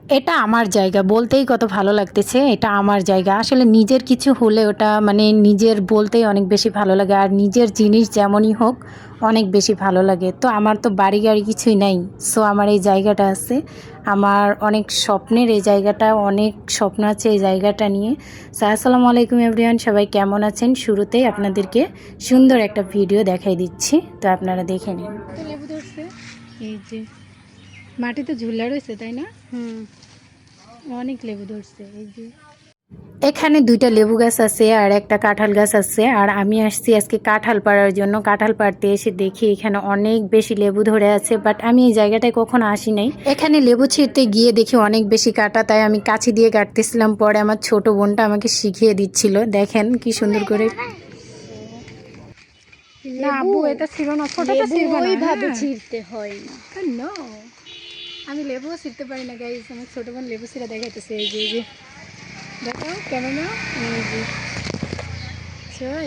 এটা আমার জায়গা বলতেই কত ভালো লাগতেছে। এটা আমার জায়গা। আসলে নিজের কিছু হলে ওটা মানে নিজের বলতেই অনেক বেশি ভালো লাগে। আর নিজের জিনিস যেমনই হোক অনেক বেশি ভালো লাগে। তো আমার তো বাড়ি গাড়ি কিছুই নাই। সো আমার এই জায়গাটা আছে। আমার অনেক স্বপ্নের এই জায়গাটা, অনেক স্বপ্ন আছে এই জায়গাটা নিয়ে। সো আসসালামু আলাইকুম এভরিওয়ান, সবাই কেমন আছেন? শুরুতেই আপনাদেরকে সুন্দর একটা ভিডিও দেখাই দিচ্ছি, তো আপনারা দেখে নিন। লেবু ধরছে এই যে মাটিতে ঝুলা রয়েছে, তাই না? অনেক লেবু ধরছে এই যে। এখানে দুইটা লেবু গাছ আছে আর একটা কাঁঠাল গাছ আছে। আর আমি আসছি আজকে কাঁঠাল পাড়ার জন্য। কাঁঠাল পাড়তে এসে দেখি এখানে অনেক বেশি লেবু ধরে আছে, বাট আমি এই জায়গাটায় কখনো আসি নাই। এখানে লেবু ছিঁড়তে গিয়ে দেখি অনেক বেশি কাটা, তাই আমি কাছি দিয়ে কাটতেছিলাম। পরে আমার ছোট বোনটা আমাকে শিখিয়ে দিচ্ছিল। দেখেন কি সুন্দর করে। না আব্বু, এটা ছিল না, ছোটটা ছিল না, ওইভাবে ছিঁড়তে হয় না। আমি লেবুও ছিঁড়তে পারি না গাইস। আমার ছোট বোন লেবু ছিঁড়া দেখাইতেছে। এই যে দেখো কেমন না, এই যে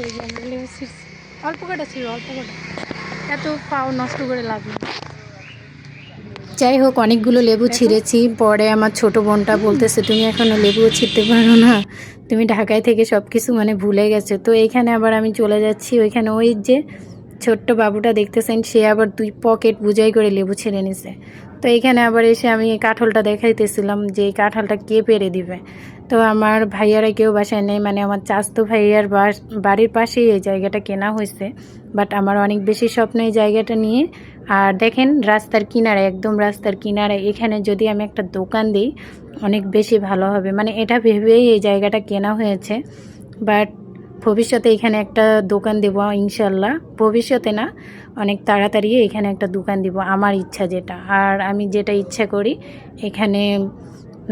এই যে আমরা লেবু ছিঁড়ছি। অল্প কটা ছিল, অল্প কটা, এত পাও নষ্ট করে লাভ নেই। যাই হোক, অনেকগুলো লেবু ছিঁড়েছি। পরে আমার ছোট বোনটা বলতেছে তুমি এখনো লেবুও ছিঁড়তে পারো না, তুমি ঢাকায় থেকে সব কিছু মানে ভুলে গেছো। তো এইখানে আবার আমি চলে যাচ্ছি ওইখানে। ওই যে ছোট্ট বাবুটা দেখতেছেন, সে আবার 2 পকেট বুঝাই করে লেবু ছিঁড়ে নিছে। তো এইখানে আবার এসে আমি এই কাঁঠালটা দেখাইতেছিলাম যে এই কাঁঠালটা কে পেরে দিবে। তো আমার ভাইয়ারা কেউ বাসায় নেই, মানে আমার চাচতো ভাইয়ার বাড়ির পাশেই এই জায়গাটা কেনা হয়েছে। বাট আমার অনেক বেশি স্বপ্ন এই জায়গাটা নিয়ে। আর দেখেন রাস্তার কিনারে, একদম রাস্তার কিনারে এখানে যদি আমি একটা দোকান দিই অনেক বেশি ভালো হবে। মানে এটা ভেবেই এই জায়গাটা কেনা হয়েছে। বাট ভবিষ্যতে এখানে একটা দোকান দেব ইনশাল্লাহ। ভবিষ্যতে না, অনেক তাড়াতাড়ি এখানে একটা দোকান দিব, আমার ইচ্ছা যেটা। আর আমি যেটা ইচ্ছা করি এখানে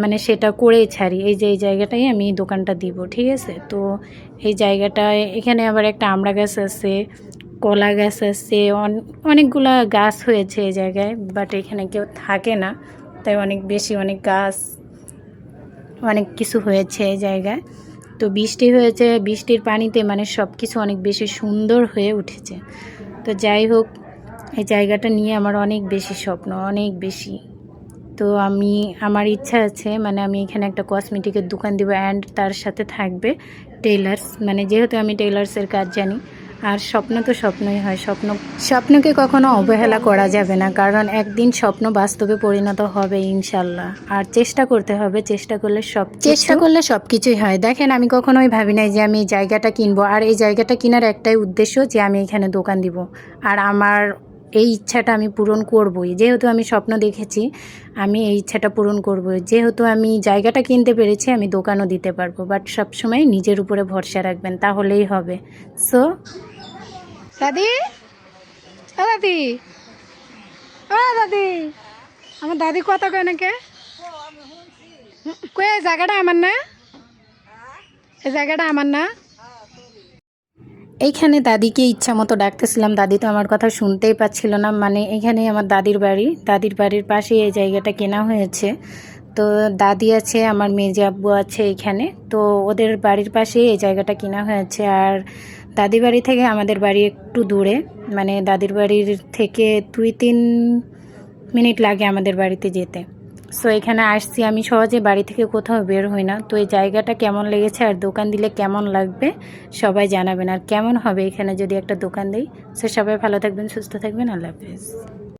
মানে সেটা করেই ছাড়ি। এই যে এই জায়গাটাই আমি দোকানটা দিব, ঠিক আছে? তো এই জায়গাটায় এখানে আবার একটা আমড়া গাছ আছে, কলা গাছ আছে, অনেকগুলা গাছ হয়েছে এই জায়গায়। বাট এখানে কেউ থাকে না, তাই অনেক বেশি অনেক গাছ অনেক কিছু হয়েছে এই জায়গায়। তো বৃষ্টি হয়েছে, বৃষ্টির পানিতে মানে সব কিছু অনেক বেশি সুন্দর হয়ে উঠেছে। তো যাই হোক, এই জায়গাটা নিয়ে আমার অনেক বেশি স্বপ্ন, অনেক বেশি। তো আমার ইচ্ছা আছে, মানে আমি এখানে একটা কসমেটিকের দোকান দিব অ্যান্ড তার সাথে থাকবে টেইলার্স। মানে যেহেতু আমি টেইলার্সের কাজ জানি। আর স্বপ্ন তো স্বপ্নই হয়, স্বপ্নকে কখনো অবহেলা করা যাবে না, কারণ একদিন স্বপ্ন বাস্তবে পরিণত হবে ইনশাল্লাহ। আর চেষ্টা করতে হবে, চেষ্টা করলে সব কিছুই হয়। দেখেন আমি কখনোই ভাবি নাই যে আমি এই জায়গাটা কিনবো। আর এই জায়গাটা কেনার একটাই উদ্দেশ্য যে আমি এখানে দোকান দিব। আর আমার এই ইচ্ছাটা আমি পূরণ করবই। যেহেতু আমি স্বপ্ন দেখেছি, আমি এই ইচ্ছাটা পূরণ করবই। যেহেতু আমি জায়গাটা কিনতে পেরেছি, আমি দোকানও দিতে পারবো। বাট সবসময় নিজের উপরে ভরসা রাখবেন, তাহলেই হবে। সো দাদি, ও দাদি, ও দাদি, আমার দাদি কথা কয় নাকি? কই এই জায়গাটা আমার না, এই জায়গাটা আমার না। এইখানে দাদিকে ইচ্ছা মতো ডাকতেছিলাম, দাদি তো আমার কথা শুনতেই পাচ্ছিল না। মানে এখানে আমার দাদির বাড়ি, দাদির বাড়ির পাশে এই জায়গাটা কেনা হয়েছে। তো দাদি আছে, আমার মেজে আব্বু আছে এখানে। তো ওদের বাড়ির পাশে এই জায়গাটা কেনা হয়েছে। আর দাদির বাড়ি থেকে আমাদের বাড়ি একটু দূরে, মানে দাদির বাড়ির থেকে 2-3 মিনিট লাগে আমাদের বাড়িতে যেতে। সো এখানে আসছি, আমি সহজে বাড়ি থেকে কোথাও বের হই না। তো এই জায়গাটা কেমন লেগেছে আর দোকান দিলে কেমন লাগবে সবাই জানাবেন। আর কেমন হবে এখানে যদি একটা দোকান দিই। সো সবাই ভালো থাকবেন, সুস্থ থাকবেন, আল্লাহ হাফেজ।